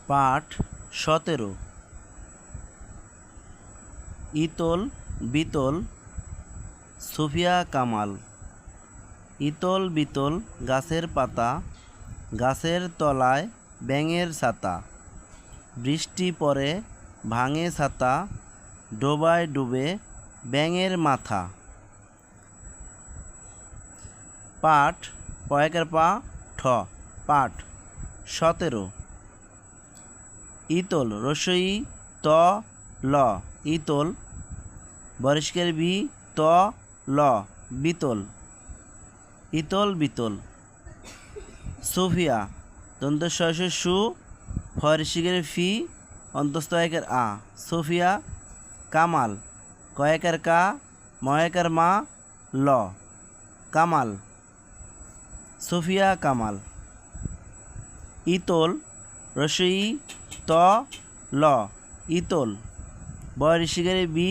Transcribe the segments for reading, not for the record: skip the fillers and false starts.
পাঠ ১৭। ইতল বিতল সুফিয়া কামাল। ইতল বিতল গাছের পাতা, গাছের তলায় ব্যাঙের ছাতা। বৃষ্টি পড়ে ভাঙে ছাতা, ডোবায় ডুবে ব্যাঙের মাথা। পাঠ পয়েকের পা ঠ। পাঠ ১৭। ইতল রসই ত ল ইতল, বরিষ্কের বি ত ল বিতল। ইতল বিতল। সুফিয়া দন্তস্বয় সু, ফরিশিকের ফি, অন্তস্থ একের আ। সুফিয়া কামাল কয়েকের কা, ময়েকের মা ল কামাল। সুফিয়া কামাল। ইতল রসই ত ল ইতল, বরিষ্কের বি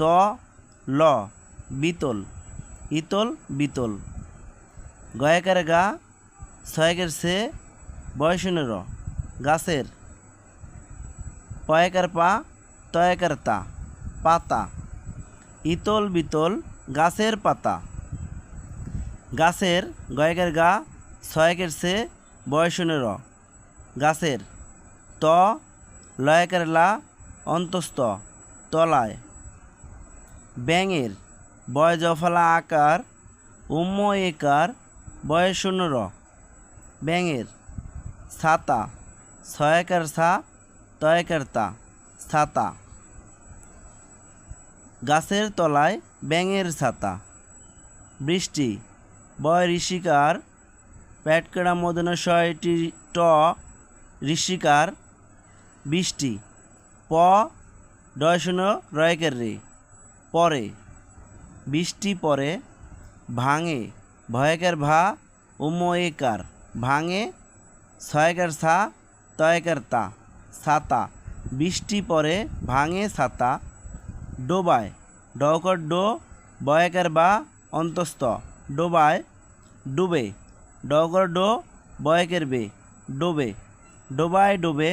ত ল বিতল। ইতল বিতল। গয়েকের গা, ছয়েকের সে, বয়সনের গাছের। পয়েকের পা তয়েকের তা পাতা। ইতল বিতল গাছের পাতা। গাছের গয়েকের গা, ছয়েকের সে, বয়সনের গাছের। ত লয়েকের লা, অন্তস্থ তলায়। ব্যাঙের বয় জফলা আকার, উম্ম একার, বয়সনের ব্যাঙের। ছাতা ছয়েকের ছা, তয়েকের তা ছাতা। গাছের তলায় ব্যাঙের ছাতা। বৃষ্টি বয় ঋষিকার, প্যাটকেড়া মদন শয়টি ট ঋষিকার, বৃষ্টি। প ডয়শন রয়েকের রে পরে। বৃষ্টি পরে ভাঙে ভয়েকের ভা, উম একার, ভাঙে। ছয়েকের ছা, তয়েকের তা ছাতা। বৃষ্টি পরে ভাঙে ছাতা। ডোবায় ডকর ডো, বয়েকের বা, অন্তস্থ ডোবায় ডুবে। ডকর ডো, বয়েকের বে ডোবে। ডোবায় ডুবে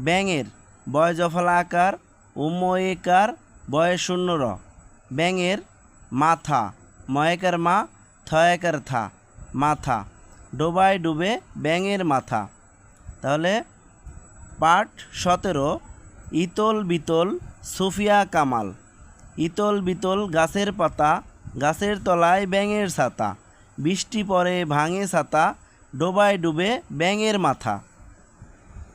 ব্যাঙের বয় জফলা আকার, উম্ম একার, বয়ে শূন্য র ব্যাঙের মাথা। ময়েকের মা, থয়েকের থা মাথা। ডোবায় ডুবে ব্যাঙের মাথা। তাহলে পাঠ ১৭। ইতল বিতল সুফিয়া কামাল। ইতল বিতল গাছের পাতা, গাছের তলায় ব্যাঙের ছাতা। বৃষ্টি পড়ে ভাঙে ছাতা, ডোবায় ডুবে ব্যাঙের মাথা।